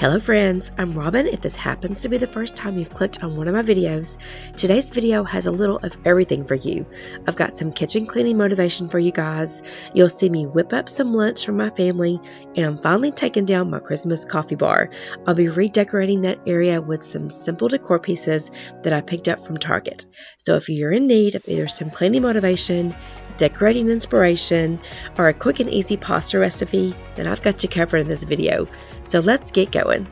Hello friends, I'm Robin. If this happens to be the first time you've clicked on one of my videos, today's video has a little of everything for you. I've got some kitchen cleaning motivation for you guys. You'll see me whip up some lunch for my family, and I'm finally taking down my Christmas coffee bar. I'll be redecorating that area with some simple decor pieces that I picked up from Target. So if you're in need of either some cleaning motivation, decorating inspiration, or a quick and easy pasta recipe, then I've got you covered in this video. So let's get going.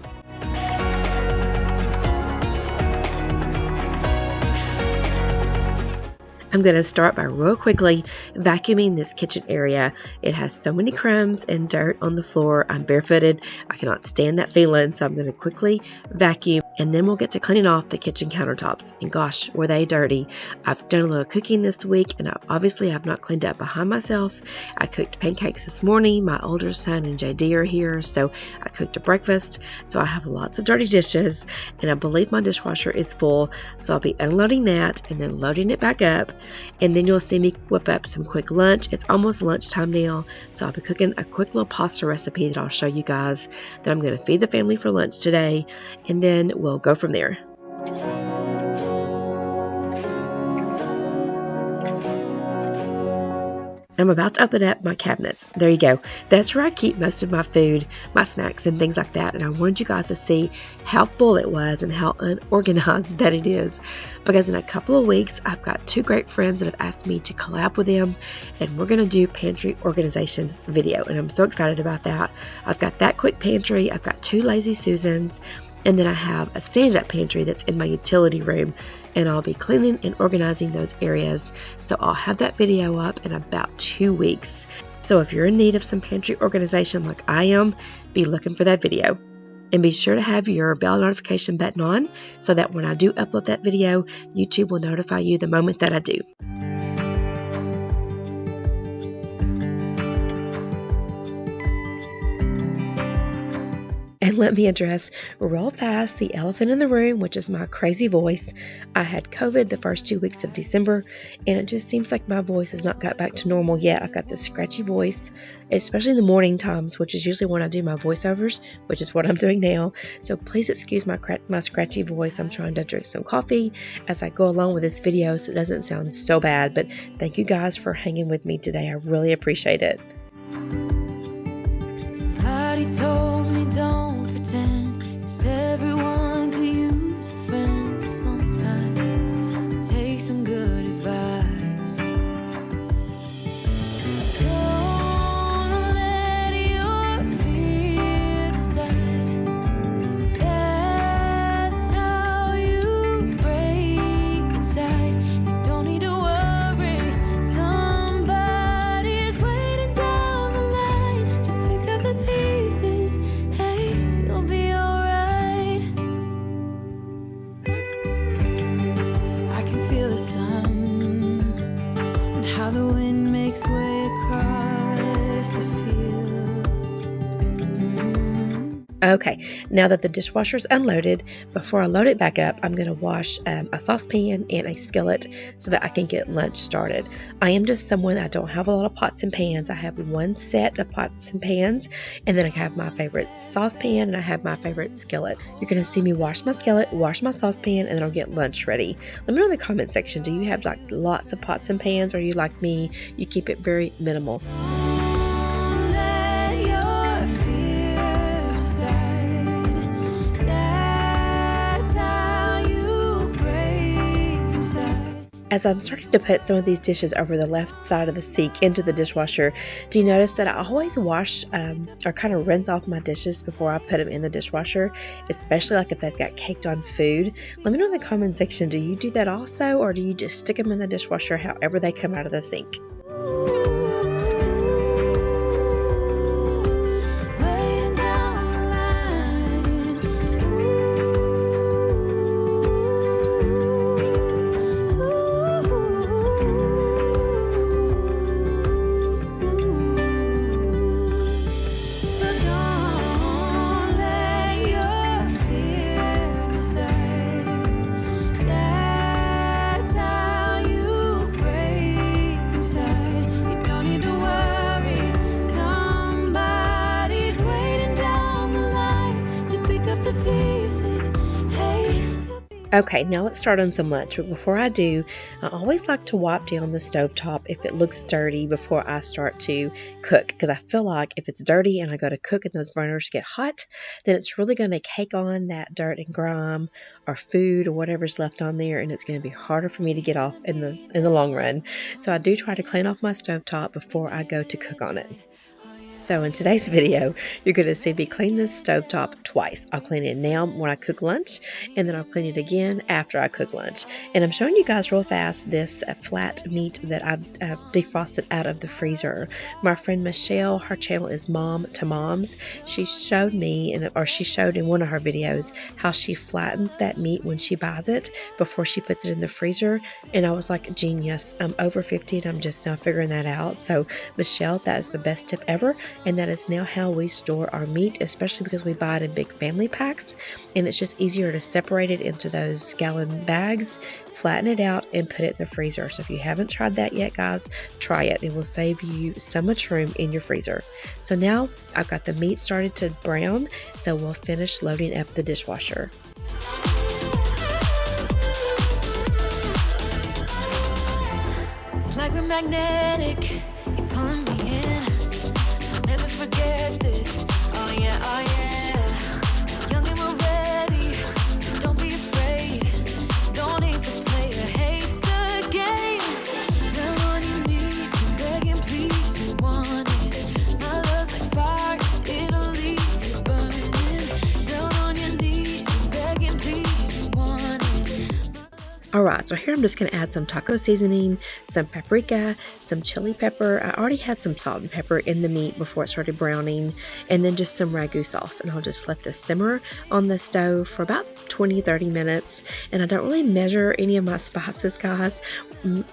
I'm going to start by real quickly vacuuming this kitchen area. It has so many crumbs and dirt on the floor. I'm barefooted. I cannot stand that feeling, so I'm going to quickly vacuum, and then we'll get to cleaning off the kitchen countertops. And gosh, were they dirty. I've done a little cooking this week, and obviously I've not cleaned up behind myself. I cooked pancakes this morning. My older son and JD are here, so I cooked a breakfast. So I have lots of dirty dishes, and I believe my dishwasher is full, so I'll be unloading that and then loading it back up. And then you'll see me whip up some quick lunch. It's almost lunchtime now, so I'll be cooking a quick little pasta recipe that I'll show you guys that I'm going to feed the family for lunch today, and then we'll go from there. I'm about to open up my cabinets. There you go. That's where I keep most of my food, my snacks, and things like that. And I wanted you guys to see how full it was and how unorganized that it is. Because in a couple of weeks, I've got two great friends that have asked me to collab with them. And we're going to do pantry organization video. And I'm so excited about that. I've got that quick pantry. I've got two Lazy Susans. And then I have a stand-up pantry that's in my utility room, and I'll be cleaning and organizing those areas. So I'll have that video up in about 2 weeks. So if you're in need of some pantry organization like I am, be looking for that video. And be sure to have your bell notification button on so that when I do upload that video, YouTube will notify you the moment that I do. And let me address real fast the elephant in the room, which is my crazy voice. I had COVID the first 2 weeks of December, and it just seems like my voice has not got back to normal yet. I've got this scratchy voice, especially in the morning times, which is usually when I do my voiceovers, which is what I'm doing now. So please excuse my scratchy voice. I'm trying to drink some coffee as I go along with this video so it doesn't sound so bad. But thank you guys for hanging with me today. I really appreciate it. Somebody told me don't pretend, 'cause everyone could use a friend sometimes. Take some good advice. Don't let your fear decide. That's how you break inside. You don't need to worry. Somebody's waiting down the line. You pick up the pieces. Hey, you'll be alright. I can feel the sun and how the wind makes way across the fields. Okay, now that the dishwasher's unloaded, before I load it back up, I'm going to wash a saucepan and a skillet so that I can get lunch started. I am just someone that don't have a lot of pots and pans. I have one set of pots and pans, and then I have my favorite saucepan and I have my favorite skillet. You're going to see me wash my skillet, wash my saucepan, and then I'll get lunch ready. Let me know in the comment section, do you have like lots of pots and pans, or are you like me, you keep it very minimal? Don't let your fear decide. That's how you break inside. As I'm starting to put some of these dishes over the left side of the sink into the dishwasher, do you notice that I always wash or kind of rinse off my dishes before I put them in the dishwasher, especially like if they've got caked on food? Let me know in the comment section, do you do that also, or do you just stick them in the dishwasher however they come out of the sink? Waiting down the line. So don't let your fear decide. That's how you break inside. You don't Okay, now let's start on some lunch. But before I do, I always like to wipe down the stovetop if it looks dirty before I start to cook, because I feel like if it's dirty and I go to cook and those burners get hot, then it's really going to cake on that dirt and grime or food or whatever's left on there, and it's going to be harder for me to get off in the long run. So I do try to clean off my stovetop before I go to cook on it. So in today's video, you're going to see me clean this stovetop twice. I'll clean it now when I cook lunch, and then I'll clean it again after I cook lunch. And I'm showing you guys real fast this flat meat that I've defrosted out of the freezer. My friend Michelle, her channel is Mom to Moms. She showed me, she showed in one of her videos how she flattens that meat when she buys it before she puts it in the freezer. And I was like, genius. I'm over 50 and I'm just now figuring that out. So Michelle, that is the best tip ever. And that is now how we store our meat, especially because we buy it in big family packs, and it's just easier to separate it into those gallon bags, flatten it out, and put it in the freezer. So if you haven't tried that yet, guys, try it. It will save you so much room in your freezer. So now I've got the meat started to brown, so we'll finish loading up the dishwasher. It's like we're magnetic, you're pulling me in. Never forget this. Oh yeah, oh yeah. Young and we're ready, so don't be afraid. Don't need to play or hate the game. Down on your knees, you're begging, please, you want it. My love's like fire, it'll leave you burning. Down on your knees, you're begging, please, you want it. Alright, so here I'm just going to add some taco seasoning, some paprika, some chili pepper. I already had some salt and pepper in the meat before it started browning, and then just some ragu sauce. And I'll just let this simmer on the stove for about 20-30 minutes. And I don't really measure any of my spices, guys.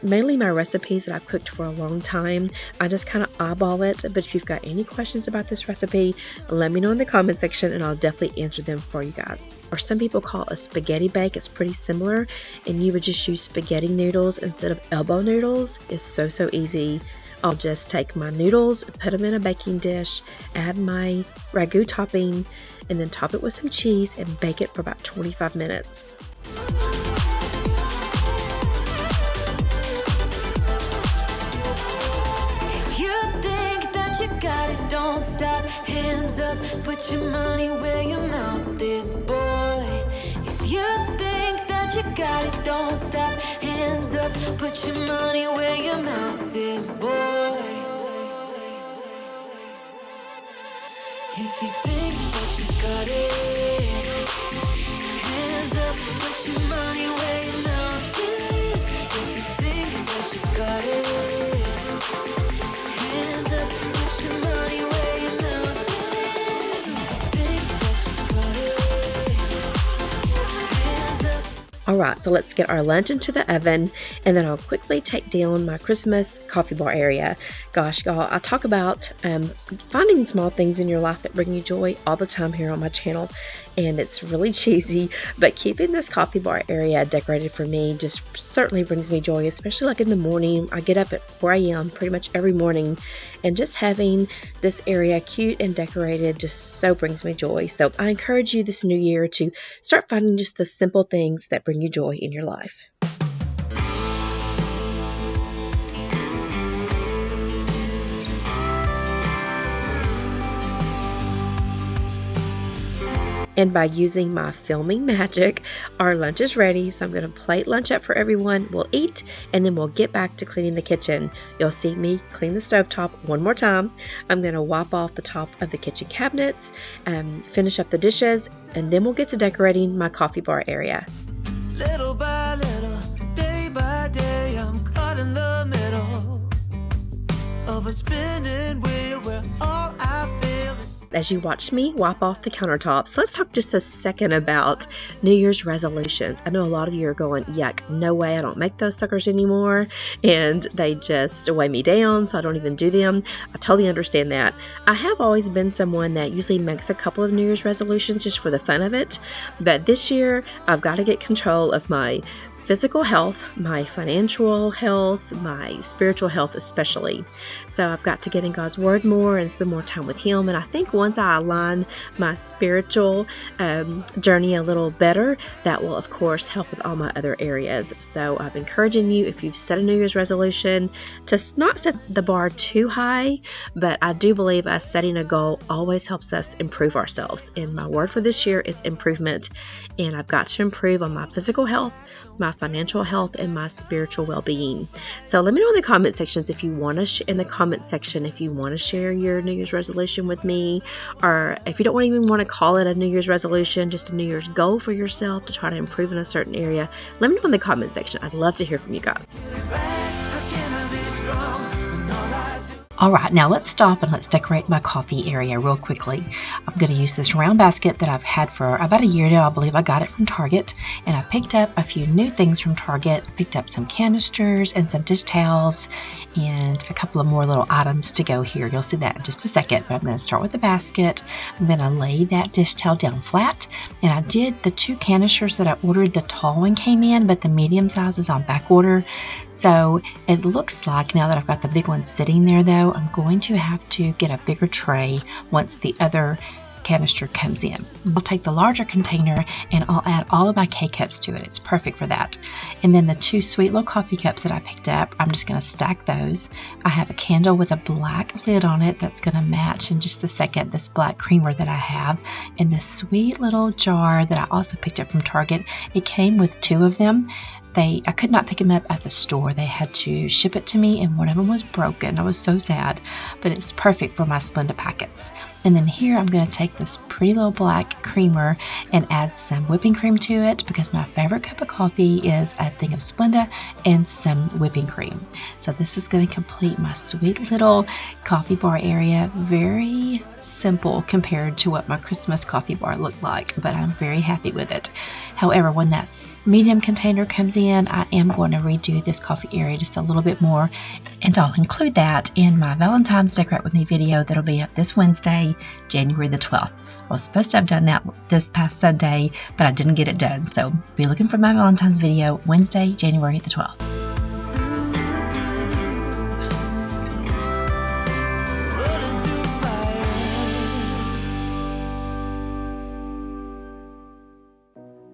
Mainly my recipes that I've cooked for a long time, I just kind of eyeball it. But if you've got any questions about this recipe, let me know in the comment section and I'll definitely answer them for you guys. Or some people call it a spaghetti bake. It's pretty similar, and you would just use spaghetti noodles instead of elbow noodles. It's so easy. I'll just take my noodles, put them in a baking dish, add my ragu topping, and then top it with some cheese and bake it for about 25 minutes. If you think that you got it, don't stop. Hands up, put your money where your mouth is, boy. If you think that you got it, don't stop. Hands up, put your money where your mouth is, boy. If you think that you got it, hands up, put your money where your mouth is. If you think that you got it, hands up, put your money where your mouth is. If you think that you got it, hands up. Alright, so let's get our lunch into the oven, and then I'll quickly take down my Christmas coffee bar area. Gosh, y'all, I talk about finding small things in your life that bring you joy all the time here on my channel, and it's really cheesy, but keeping this coffee bar area decorated for me just certainly brings me joy, especially like in the morning. I get up at 4 a.m. pretty much every morning, and just having this area cute and decorated just so brings me joy. So I encourage you this new year to start finding just the simple things that bring you joy in your life. And by using my filming magic, our lunch is ready. So I'm going to plate lunch up for everyone. We'll eat, and then we'll get back to cleaning the kitchen. You'll see me clean the stovetop one more time. I'm going to wipe off the top of the kitchen cabinets, finish up the dishes, and then we'll get to decorating my coffee bar area. Little by little, day by day, I'm caught in the middle of a spinning wheel where all I feel is. As you watch me wipe off the countertops, let's talk just a second about New Year's resolutions. I know a lot of you are going, yuck, no way, I don't make those suckers anymore, and they just weigh me down, so I don't even do them. I totally understand that. I have always been someone that usually makes a couple of New Year's resolutions just for the fun of it, but this year I've got to get control of my physical health, my financial health, my spiritual health especially. So I've got to get in God's Word more and spend more time with Him. And I think once I align my spiritual journey a little better, that will, of course, help with all my other areas. So I'm encouraging you, if you've set a New Year's resolution, to not set the bar too high, but I do believe us setting a goal always helps us improve ourselves. And my word for this year is improvement. And I've got to improve on my physical health, my financial health, and my spiritual well-being. So let me know in the comment sections if you want to if you want to share your New Year's resolution with me, or if you don't even want to call it a New Year's resolution, just a New Year's goal for yourself to try to improve in a certain area. Let me know in the comment section. I'd love to hear from you guys. All right, now let's stop and let's decorate my coffee area real quickly. I'm going to use this round basket that I've had for about a year now. I believe I got it from Target, and I picked up a few new things from Target. I picked up some canisters and some dish towels and a couple of more little items to go here. You'll see that in just a second, but I'm going to start with the basket. I'm going to lay that dish towel down flat, and I did the 2 canisters that I ordered. The tall one came in, but the medium size is on back order. So it looks like now that I've got the big one sitting there, though, I'm going to have to get a bigger tray once the other canister comes in. I'll take the larger container and I'll add all of my K-cups to it. It's perfect for that. And then the 2 sweet little coffee cups that I picked up, I'm just going to stack those. I have a candle with a black lid on it that's going to match in just a second this black creamer that I have. And this sweet little jar that I also picked up from Target, it came with 2 of them. I could not pick them up at the store. They had to ship it to me, and one of them was broken. I was so sad, but it's perfect for my Splenda packets. And then here I'm going to take this pretty little black creamer and add some whipping cream to it, because my favorite cup of coffee is a thing of Splenda and some whipping cream. So this is going to complete my sweet little coffee bar area. Very simple compared to what my Christmas coffee bar looked like, but I'm very happy with it. However, when that medium container comes in, I am going to redo this coffee area just a little bit more, and I'll include that in my Valentine's Decorate With Me video that'll be up this Wednesday, January the 12th. I was supposed to have done that this past Sunday, but I didn't get it done, so be looking for my Valentine's video Wednesday, January the 12th.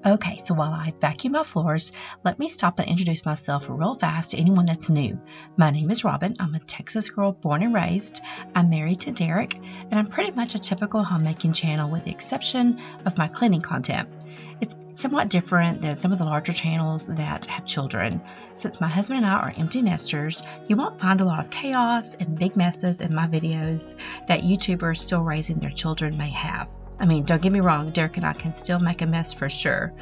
Okay, so while I vacuum my floors, let me stop and introduce myself real fast to anyone that's new. My name is Robin. I'm a Texas girl born and raised. I'm married to Derek, and I'm pretty much a typical homemaking channel with the exception of my cleaning content. It's somewhat different than some of the larger channels that have children. Since my husband and I are empty nesters, you won't find a lot of chaos and big messes in my videos that YouTubers still raising their children may have. I mean, don't get me wrong, Derek and I can still make a mess for sure.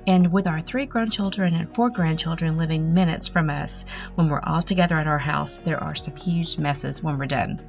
And with our 3 grown children and 4 grandchildren living minutes from us, when we're all together at our house, there are some huge messes when we're done.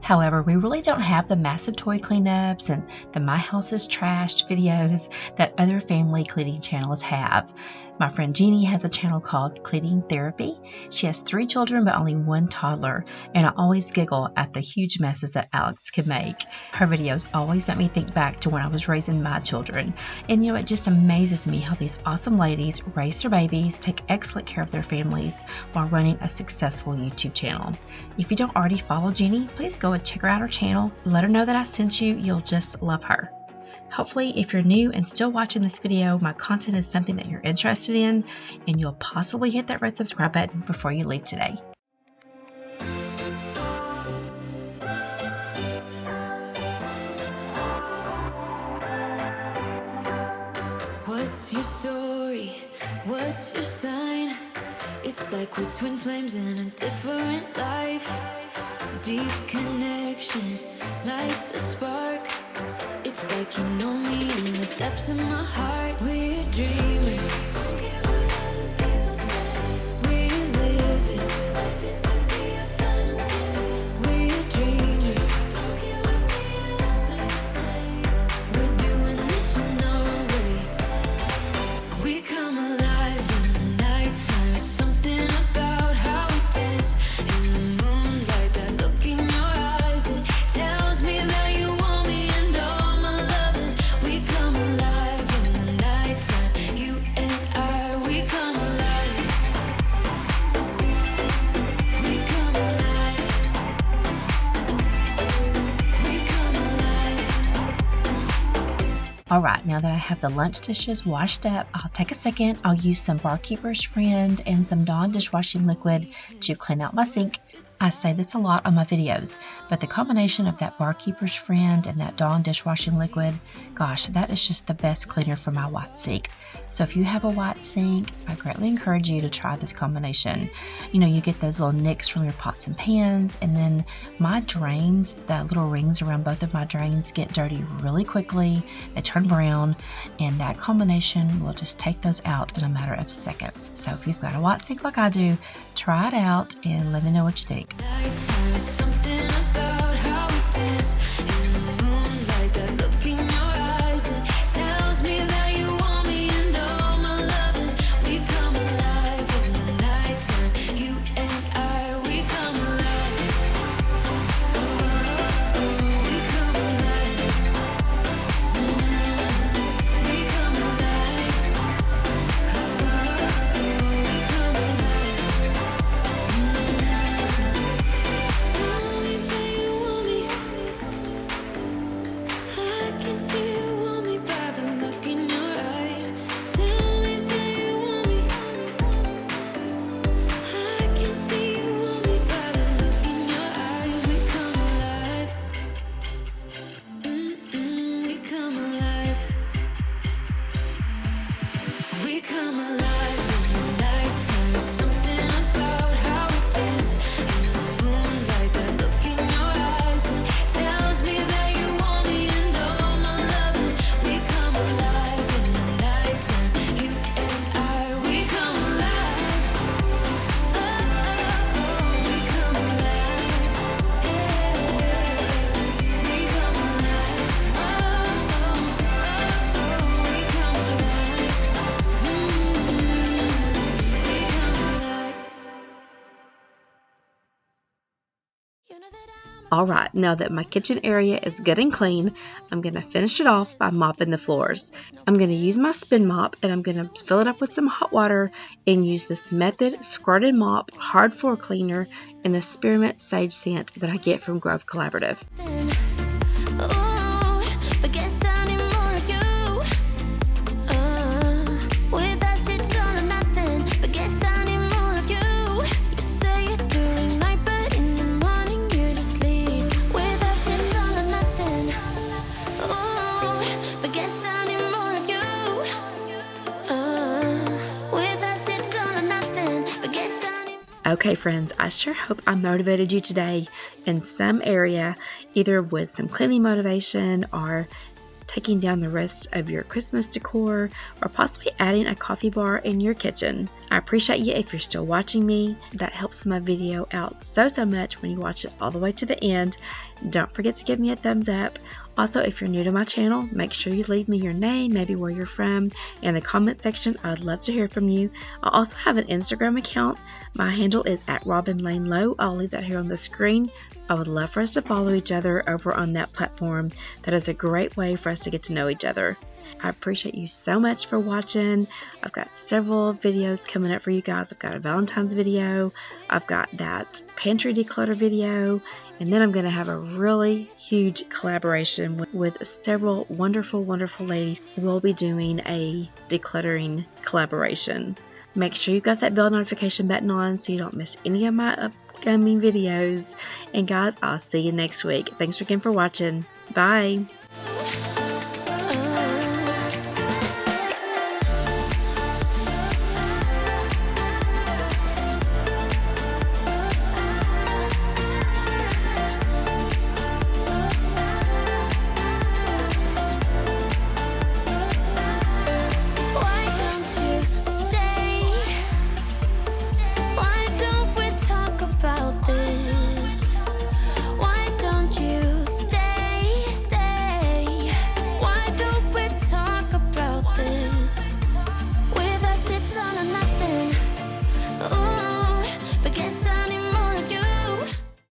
However, we really don't have the massive toy cleanups and the My House is Trashed videos that other family cleaning channels have. My friend Jeannie has a channel called Cleaning Therapy. She has 3 children but only 1 toddler, and I always giggle at the huge messes that Alex can make. Her videos always make me think back to when I was raising my children. And it just amazes me how these awesome ladies raise their babies, take excellent care of their families while running a successful YouTube channel. If you don't already follow Jeannie, please go and check her out her channel. Let her know that I sent you. You'll just love her. Hopefully, if you're new and still watching this video, my content is something that you're interested in, and you'll possibly hit that red subscribe button before you leave today. What's your story? What's your sign? It's like we're twin flames in a different life. Deep connection lights a spark. It's like you know me in the depths of my heart. We're dreamers. Don't care what other people say. We live it like this could be our final day. We're dreamers. Don't care what the others say. We're doing this in our own way. We come alive in the nighttime. It's something about how we dance in the moonlight. That look in your eyes, it tells me that you want me and all my loving. We come alive in the nighttime, you and Alright, now that I have the lunch dishes washed up, I'll take a second. I'll use some Barkeeper's Friend and some Dawn dishwashing liquid to clean out my sink. I say this a lot on my videos, but the combination of that Barkeeper's Friend and that Dawn dishwashing liquid, gosh, that is just the best cleaner for my white sink. So if you have a white sink, I greatly encourage you to try this combination. You know, you get those little nicks from your pots and pans, and then my drains, the little rings around both of my drains get dirty really quickly. They turn brown, and that combination will just take those out in a matter of seconds. So if you've got a white sink like I do, try it out and let me know what you think. Nighttime is something about how we dance in the moonlight. That look in your eyes, it tells me that you want me and all my loving. We come alive in the nighttime. You and I, we come alive. We come alive. We come alive. We come alive. Tell me that you want me. I can see you want me by the look in your eyes. Tell me that you want me. I can see you want me by the look in your eyes. We come alive. We come alive. We come alive in the nighttime. There's something about how we dance in the moonlight. That look in your eyes, it tells me that you want me and all my loving. We come alive in the nighttime. You and I, we come alive. We come alive. We come alive. We come alive. Alright, now that my kitchen area is good and clean, I'm going to finish it off by mopping the floors. I'm going to use my spin mop, and I'm going to fill it up with some hot water and use this Method Squirted Mop Hard Floor Cleaner and the Spearmint Sage Scent that I get from Grove Collaborative. Okay friends, I sure hope I motivated you today in some area, either with some cleaning motivation or taking down the rest of your Christmas decor, or possibly adding a coffee bar in your kitchen. I appreciate you if you're still watching me. That helps my video out so much when you watch it all the way to the end. Don't forget to give me a thumbs up. Also, if you're new to my channel, make sure you leave me your name, maybe where you're from, in the comment section. I'd love to hear from you. I also have an Instagram account. My handle is @RobinLaneLowe. I'll leave that here on the screen. I would love for us to follow each other over on that platform. That is a great way for us to get to know each other. I appreciate you so much for watching. I've got several videos coming up for you guys. I've got a Valentine's video. I've got that pantry declutter video. And then I'm going to have a really huge collaboration with several wonderful ladies. We'll be doing a decluttering collaboration. Make sure you got that bell notification button on so you don't miss any of my upcoming videos. And guys, I'll see you next week. Thanks again for watching. Bye.